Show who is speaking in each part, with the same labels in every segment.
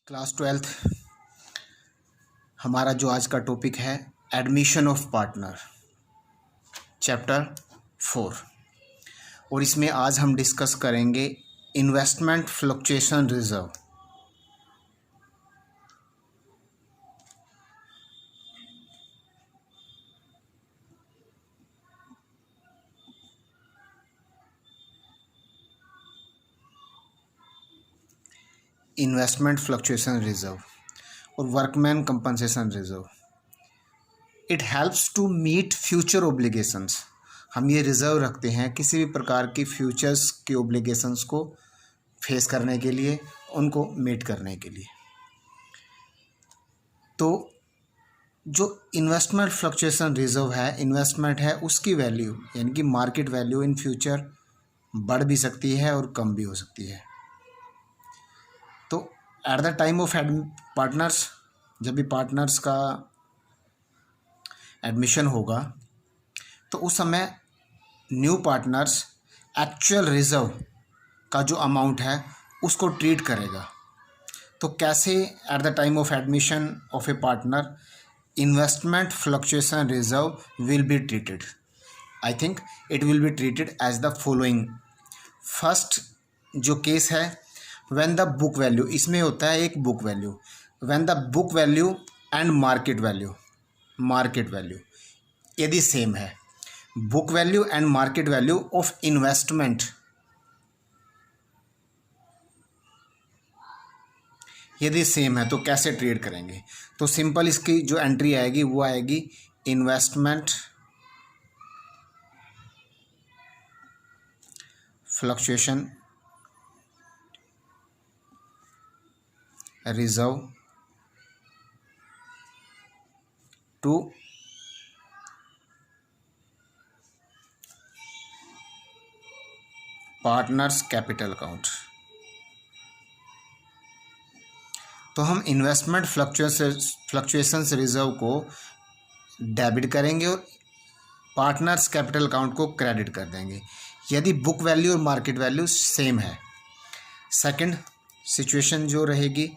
Speaker 1: Class 12th हमारा जो आज का टॉपिक है एडमिशन ऑफ पार्टनर चैप्टर 4 और इसमें आज हम डिस्कस करेंगे investment fluctuation reserve. Investment fluctuation reserve और workman compensation reserve. It helps to meet future obligations. हम ये रिज़र्व रखते हैं किसी भी प्रकार की फ्यूचर्स के ओब्लिगेशंस को फेस करने के लिए, उनको मीट करने के लिए। तो जो इन्वेस्टमेंट फ्लक्चुएशन रिजर्व है, इन्वेस्टमेंट है, उसकी वैल्यू यानी कि मार्केट वैल्यू इन फ्यूचर बढ़ भी सकती है और कम भी हो सकती है। तो eight the time of partners, जब भी पार्टनर्स का एडमिशन होगा तो उस समय न्यू पार्टनर्स एक्चुअल रिजर्व का जो अमाउंट है उसको ट्रीट करेगा। तो कैसे at the time of admission of a partner investment fluctuation reserve will be treated? I think it will be treated as the following. First जो केस है, when the book value, इसमें होता है एक book value, when the book value and market value यदि same है, book value and market value of investment यदि same है तो कैसे ट्रेड करेंगे? तो सिंपल इसकी जो एंट्री आएगी वो आएगी investment fluctuation reserve to partners capital account. तो हम इन्वेस्टमेंट फ्लक्चुएशंस रिजर्व को डेबिट करेंगे और पार्टनर्स कैपिटल अकाउंट को क्रेडिट कर देंगे यदि बुक वैल्यू और मार्केट वैल्यू सेम है। सेकंड सिचुएशन जो रहेगी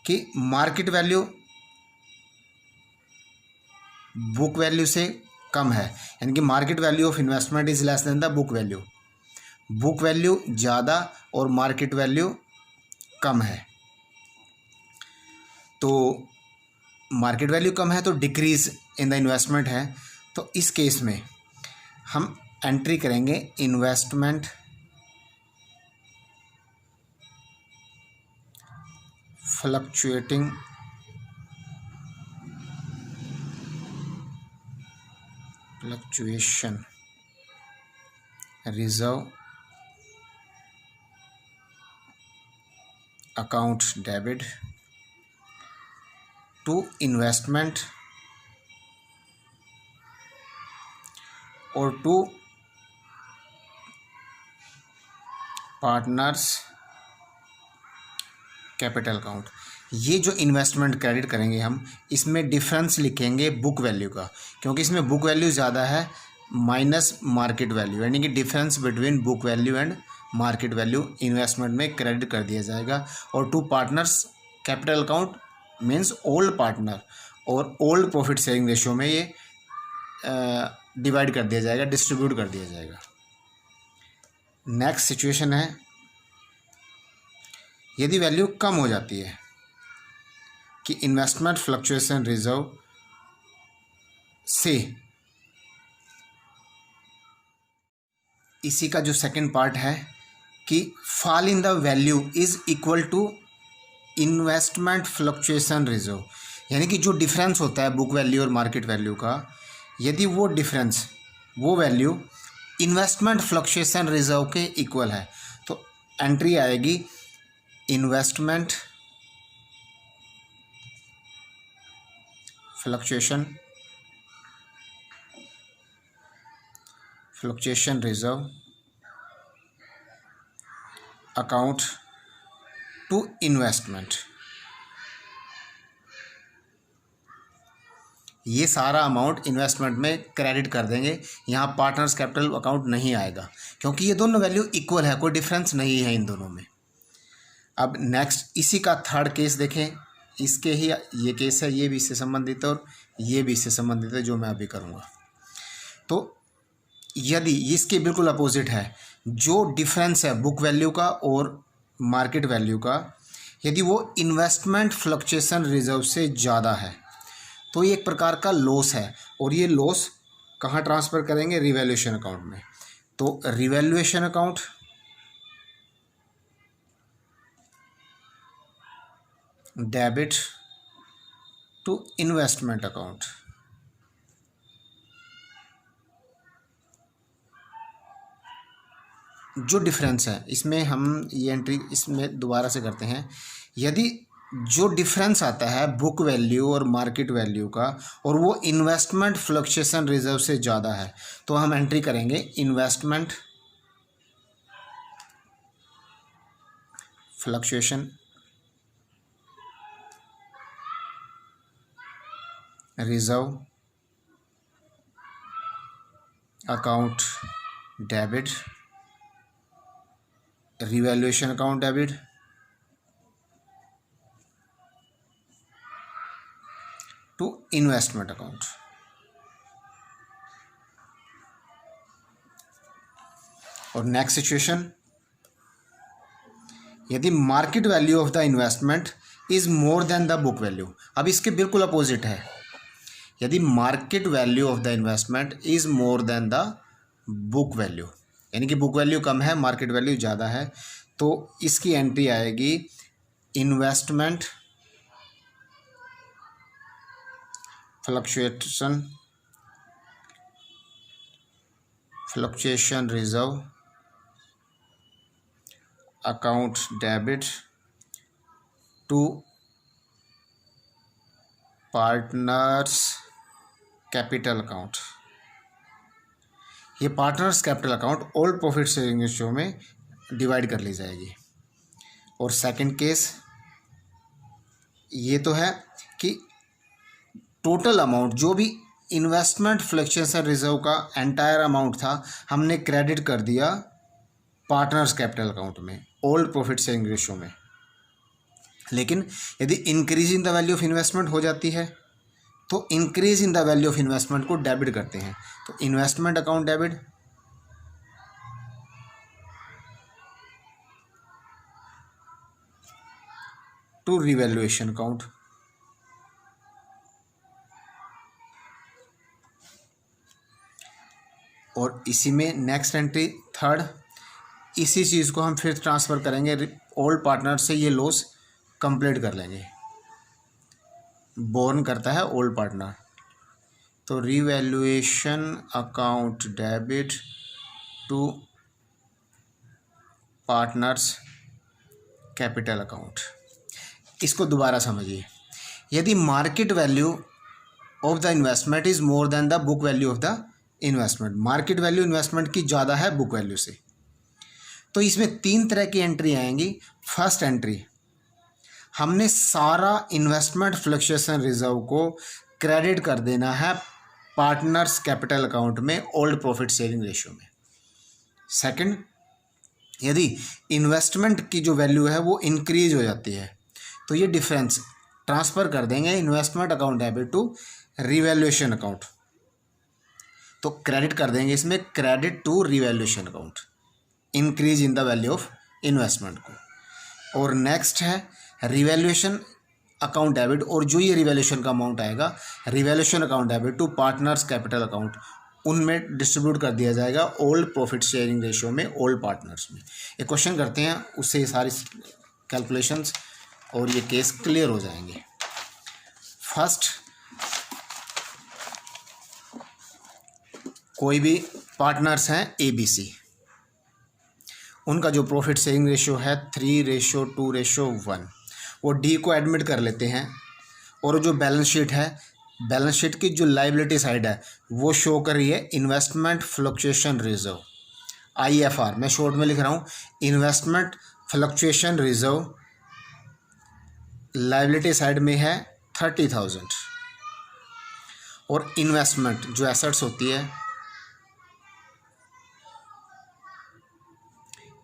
Speaker 1: कि मार्केट वैल्यू बुक वैल्यू से कम है, यानी कि market value of investment is less than the book value. Book value ज़्यादा और मार्केट वैल्यू कम है, तो मार्केट वैल्यू कम है तो डिक्रीज इन द इन्वेस्टमेंट है। तो इस केस में हम एंट्री करेंगे investment fluctuation reserve account debit to investment और टू पार्टनर्स कैपिटल अकाउंट। ये जो इन्वेस्टमेंट क्रेडिट करेंगे हम, इसमें डिफरेंस लिखेंगे बुक वैल्यू का, क्योंकि इसमें बुक वैल्यू ज़्यादा है माइनस मार्केट वैल्यू, यानी कि difference between book value and market value investment में क्रेडिट कर दिया जाएगा। और to partners capital account means old partner और ओल्ड प्रॉफिट शेयरिंग रेशियो में ये डिवाइड कर दिया जाएगा, डिस्ट्रीब्यूट कर दिया जाएगा। नेक्स्ट सिचुएशन है यदि वैल्यू कम हो जाती है कि इन्वेस्टमेंट फ्लक्चुएशन रिजर्व से, इसी का जो सेकंड पार्ट है कि fall in the value is equal to investment fluctuation reserve, यानी कि जो डिफरेंस होता है बुक वैल्यू और मार्केट वैल्यू का, यदि वो डिफरेंस, वो वैल्यू इन्वेस्टमेंट फ्लक्चुएशन रिजर्व के इक्वल है, तो एंट्री आएगी investment fluctuation reserve account to investment. ये सारा अमाउंट इन्वेस्टमेंट में क्रेडिट कर देंगे, यहाँ पार्टनर्स कैपिटल अकाउंट नहीं आएगा क्योंकि ये दोनों वैल्यू इक्वल है, कोई डिफरेंस नहीं है इन दोनों में। अब नेक्स्ट इसी का थर्ड केस देखें, इसके ही ये केस है, ये भी इससे संबंधित है और ये भी इससे संबंधित है जो मैं अभी करूँगा। तो यदि इसके बिल्कुल अपोजिट है, जो डिफरेंस है बुक वैल्यू का और मार्केट वैल्यू का, यदि वो इन्वेस्टमेंट फ्लक्चुएशन रिजर्व से ज़्यादा है तो ये एक प्रकार का लॉस है, और ये लॉस कहाँ ट्रांसफ़र करेंगे? रिवैल्यूएशन अकाउंट में। तो revaluation account debit to investment account. जो डिफरेंस है इसमें हम ये एंट्री इसमें दोबारा से करते हैं। यदि जो डिफरेंस आता है बुक वैल्यू और मार्केट वैल्यू का और वो इन्वेस्टमेंट फ्लक्चुएशन रिजर्व से ज़्यादा है तो हम एंट्री करेंगे investment fluctuation reserve account debit, revaluation account debit to investment account. और नेक्स्ट सिचुएशन, यदि market value of the investment is more than the book value. अब इसके बिल्कुल अपोजिट है, यदि market value of the investment is more than the book value, यानी कि book value कम है मार्केट वैल्यू ज़्यादा है, तो इसकी एंट्री आएगी investment fluctuation reserve account debit to partners capital account. ये partners capital account old profit sharing ratio में डिवाइड कर ली जाएगी। और सेकंड केस ये तो है कि टोटल अमाउंट जो भी इन्वेस्टमेंट फ्लक्चुएशन रिजर्व का एंटायर अमाउंट था हमने क्रेडिट कर दिया पार्टनर्स कैपिटल अकाउंट में ओल्ड प्रॉफिट शेयरिंग रेशियो में। लेकिन यदि increase in the value of investment हो जाती है तो increase in the value of investment को डेबिट करते हैं। तो investment account debit to revaluation account. और इसी में नेक्स्ट एंट्री थर्ड, इसी चीज़ को हम फिर ट्रांसफ़र करेंगे ओल्ड पार्टनर से, ये लॉस कंप्लीट कर लेंगे, बोर्न करता है ओल्ड पार्टनर। तो revaluation account debit to partners capital account. इसको दोबारा समझिए, यदि market value of the investment is more than the book value of the investment, market value investment की ज़्यादा है बुक वैल्यू से, तो इसमें तीन तरह की एंट्री आएंगी। फर्स्ट एंट्री, हमने सारा इन्वेस्टमेंट फ्लक्चुएशन रिजर्व को क्रेडिट कर देना है पार्टनर्स कैपिटल अकाउंट में ओल्ड प्रॉफिट शेयरिंग रेशियो में। सेकंड, यदि इन्वेस्टमेंट की जो वैल्यू है वो इंक्रीज हो जाती है तो ये डिफरेंस ट्रांसफ़र कर देंगे investment account debit to revaluation account. तो क्रेडिट कर देंगे इसमें credit to revaluation account, increase in the value of investment को। और नेक्स्ट है रिवैल्यूएशन अकाउंट डेबिट, और जो ये रिवैल्यूएशन का अमाउंट आएगा revaluation account debit to partners capital account, उनमें डिस्ट्रीब्यूट कर दिया जाएगा ओल्ड प्रॉफिट शेयरिंग रेशियो में ओल्ड पार्टनर्स में। एक क्वेश्चन करते हैं, उससे ये सारी कैलकुलेशंस और ये केस क्लियर हो जाएंगे। फर्स्ट, कोई भी पार्टनर्स हैं ABC, उनका जो प्रॉफिट शेयरिंग रेशियो है 3:2:1, वो D को एडमिट कर लेते हैं, और जो बैलेंस शीट है, बैलेंस शीट की जो लाइबिलिटी साइड है वो शो कर रही है इन्वेस्टमेंट फ्लक्चुएशन रिजर्व IFR, मैं शॉर्ट में लिख रहा हूँ investment fluctuation reserve, liability side में है 30,000, और इन्वेस्टमेंट जो एसेट्स होती है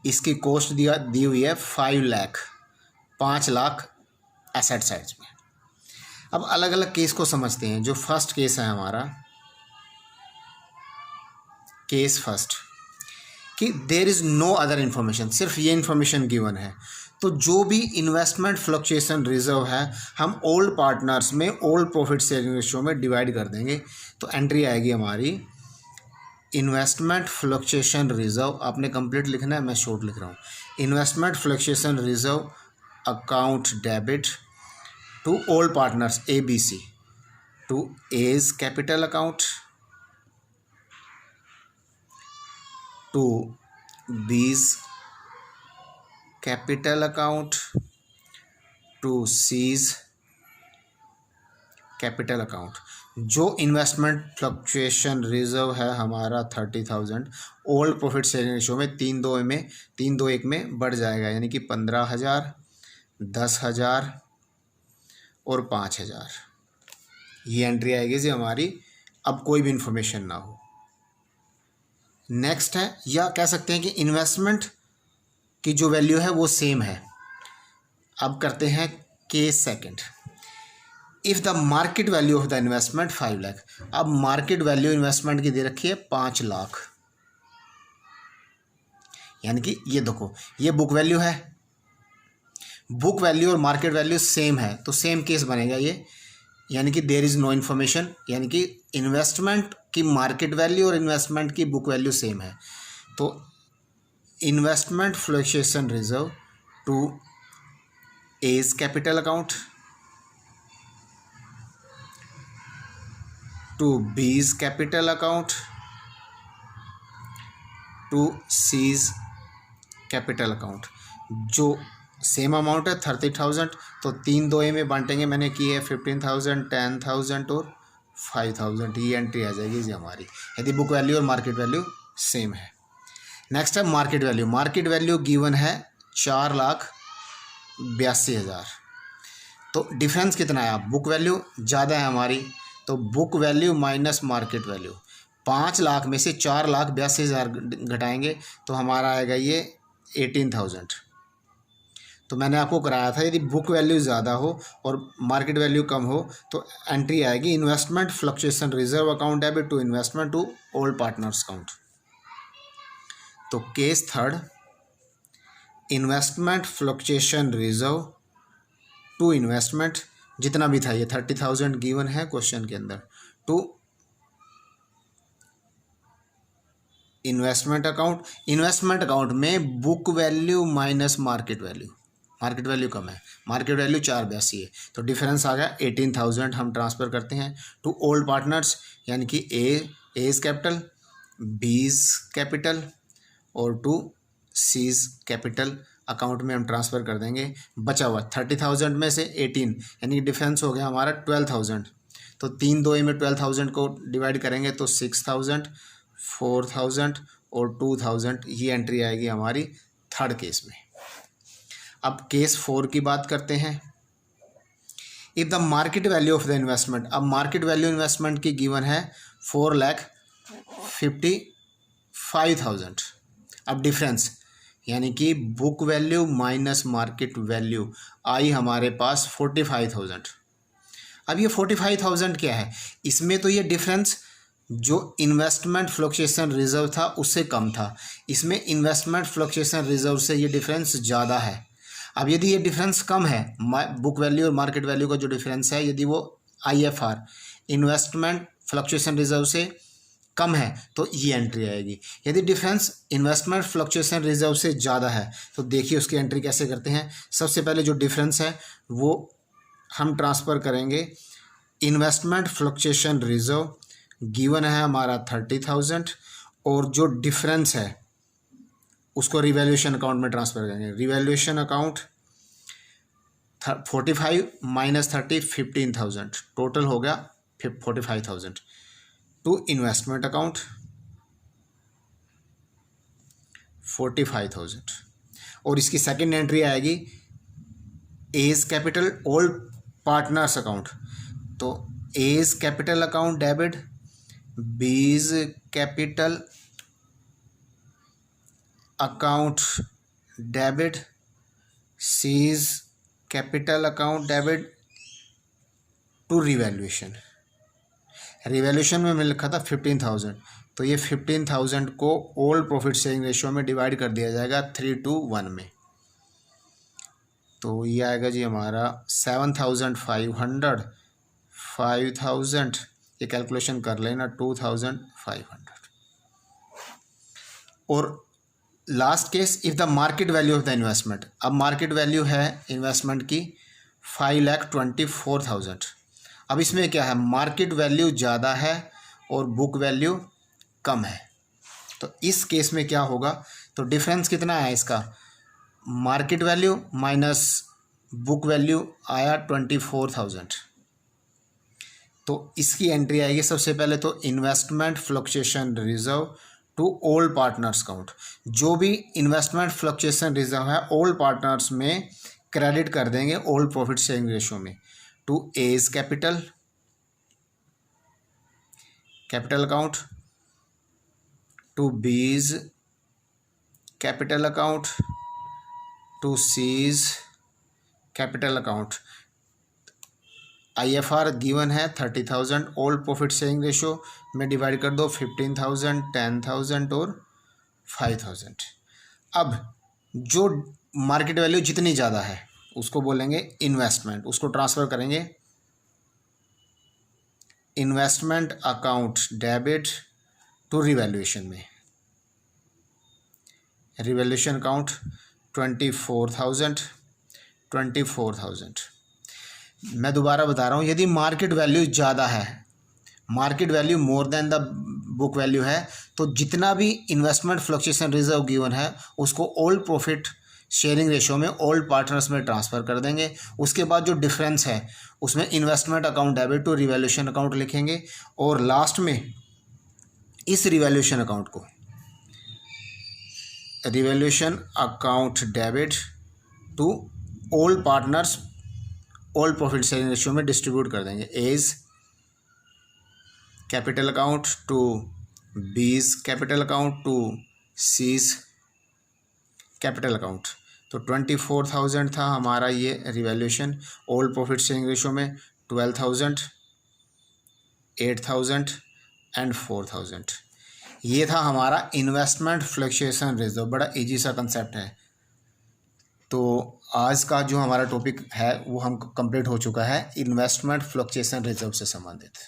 Speaker 1: इसकी कॉस्ट दी हुई है 5 लाख, 5,00,000 एसेट साइड्स में। अब अलग अलग केस को समझते हैं। जो फर्स्ट केस है हमारा, केस फर्स्ट, कि there is no other information, सिर्फ ये इन्फॉर्मेशन गिवन है। तो जो भी इन्वेस्टमेंट फ्लक्चुएशन रिजर्व है हम ओल्ड पार्टनर्स में ओल्ड प्रॉफिट शेयरिंग रेशियो में डिवाइड कर देंगे। तो एंट्री आएगी हमारी इन्वेस्टमेंट फ्लक्चुएशन रिजर्व। आपने कंप्लीट लिखना है, मैं शॉर्ट लिख रहा हूँ। Investment fluctuation reserve account debit to old partners ABC to A's capital account, to B's capital account, to C's capital account. जो इन्वेस्टमेंट फ्लक्चुएशन रिजर्व है हमारा 30,000, ओल्ड प्रॉफिट शेयरिंग रेशियो में 3-2-1 में बढ़ जाएगा, यानी कि 15,000, 10,000 और 5,000। ये एंट्री आएगी जी हमारी, अब कोई भी इंफॉर्मेशन ना हो। नेक्स्ट है, या कह सकते हैं कि इन्वेस्टमेंट की जो वैल्यू है वो सेम है। अब करते हैं case second. If the market value of the investment 5 lakh. अब मार्केट वैल्यू इन्वेस्टमेंट की दे रखी है 5 लाख, यानी कि ये देखो ये बुक वैल्यू है, बुक वैल्यू और मार्केट वैल्यू सेम है, तो सेम केस बनेगा ये, यानी कि देयर इज़ नो इन्फॉर्मेशन, यानी कि इन्वेस्टमेंट की मार्केट वैल्यू और इन्वेस्टमेंट की बुक वैल्यू सेम है। तो investment fluctuation reserve to A's capital account, to B's capital account, to C's capital account. जो सेम अमाउंट है 30,000, तो 3-2 में बांटेंगे, मैंने की है 15,000, 10,000 और 5,000। ये एंट्री आ जाएगी जी हमारी, यदि बुक वैल्यू और मार्केट वैल्यू सेम है। नेक्स्ट है market value. Market value given है 4,82,000। तो डिफरेंस कितना है? बुक वैल्यू ज़्यादा है हमारी, तो book value minus market value. 5 lakh में से 4,82,000 घटाएंगे तो हमारा आएगा ये 18,000। तो मैंने आपको कराया था यदि बुक वैल्यू ज़्यादा हो और मार्केट वैल्यू कम हो तो एंट्री आएगी investment fluctuation reserve account debit to investment to old partners account. तो case third, investment fluctuation reserve to investment, जितना भी था ये 30,000 गिवन है क्वेश्चन के अंदर, to investment account. Investment account में book value minus market value, market value कम है, मार्केट वैल्यू 4,82 है, तो डिफरेंस आ गया 18,000। हम ट्रांसफ़र करते हैं टू ओल्ड पार्टनर्स, यानी कि A's कैपिटल, B's कैपिटल और टू C's कैपिटल अकाउंट में हम ट्रांसफ़र कर देंगे। बचा हुआ 30,000 में से 18, यानी कि डिफरेंस हो गया हमारा 12,000। तो 3-2 में 12,000 को डिवाइड करेंगे तो 6,000, 4,000 और 2,000। ये एंट्री आएगी हमारी थर्ड केस में। अब केस 4 की बात करते हैं। If the market value of the investment, अब मार्केट वैल्यू इन्वेस्टमेंट की गिवन है 4,55,000। अब डिफरेंस यानी कि book value minus market value आई हमारे पास 45,000। अब ये 45,000 क्या है? इसमें तो ये डिफरेंस जो इन्वेस्टमेंट फ्लक्चुएशन रिजर्व था उससे कम था, इसमें इन्वेस्टमेंट फ्लक्चुएशन रिजर्व से ये डिफरेंस ज़्यादा है। अब यदि ये डिफरेंस कम है, बुक वैल्यू और मार्केट वैल्यू का जो डिफरेंस है, यदि वो IFR इन्वेस्टमेंट फ्लक्चुएशन रिजर्व से कम है तो ये एंट्री आएगी। यदि डिफरेंस इन्वेस्टमेंट फ्लक्चुएशन रिजर्व से ज़्यादा है तो देखिए उसकी एंट्री कैसे करते हैं। सबसे पहले जो डिफरेंस है वो हम ट्रांसफ़र करेंगे इन्वेस्टमेंट फ्लक्चुएशन रिजर्व, गिवन है हमारा 30,000, और जो डिफरेंस है उसको रिवैल्यूएशन अकाउंट में ट्रांसफ़र करेंगे। रिवैल्यूएशन अकाउंट 45 माइनस 30 15,000, टोटल हो गया 45,000 टू इन्वेस्टमेंट अकाउंट 45,000। और इसकी सेकंड एंट्री आएगी A's capital old partners account. तो A's capital account debit, B's capital account debit, C's capital account debit to revaluation. Revaluation में मैंने लिखा था 15,000, तो ये 15,000 को ओल्ड प्रॉफिट शेयरिंग रेशियो में डिवाइड कर दिया जाएगा 3:1 में। तो ये आएगा जी हमारा 7,500, 5,000, ये कैलकुलेशन कर लेना 2,500। और last case, if the market value of the investment, अब मार्केट वैल्यू है इन्वेस्टमेंट की 5,24,000। अब इसमें क्या है, मार्केट वैल्यू ज़्यादा है और बुक वैल्यू कम है। तो इस केस में क्या होगा, तो डिफरेंस कितना है इसका, market value minus book value आया 24,000। तो इसकी एंट्री आएगी सबसे पहले तो investment fluctuation reserve to old partners account. जो भी इन्वेस्टमेंट फ्लक्चुएशन रिजर्व है ओल्ड पार्टनर्स में क्रेडिट कर देंगे ओल्ड प्रॉफिट शेयरिंग रेशियो में, to A's capital account, to B's capital account, to C's capital account. IFR given है 30,000, old profit sharing ratio में divide कर दो 15,000, 10,000 और 5,000। अब जो मार्केट वैल्यू जितनी ज़्यादा है उसको बोलेंगे इन्वेस्टमेंट, उसको ट्रांसफ़र करेंगे investment account debit to revaluation में। Revaluation account 24,000। मैं दोबारा बता रहा हूँ, यदि मार्केट वैल्यू ज़्यादा है, market value more than the book value है, तो जितना भी इन्वेस्टमेंट फ्लक्चुएशन रिजर्व गिवन है उसको ओल्ड प्रॉफिट शेयरिंग रेशियो में ओल्ड पार्टनर्स में ट्रांसफ़र कर देंगे। उसके बाद जो डिफरेंस है उसमें investment account debit to revaluation account लिखेंगे, और लास्ट में इस रिवैल्यूएशन अकाउंट को revaluation account debit to old partners old profit sharing ratio में डिस्ट्रीब्यूट कर देंगे, A's capital account to B's capital account to C's capital account. तो 24,000 था हमारा ये revaluation, old profit sharing ratio में 12,000, 8,000 एंड 4,000। ये था हमारा इन्वेस्टमेंट फ्लक्चुएशन रिजर्व। बड़ा इजी सा कंसेप्ट है। तो आज का जो हमारा टॉपिक है वो हम कंप्लीट हो चुका है इन्वेस्टमेंट फ्लक्चुएशन रिजर्व से संबंधित।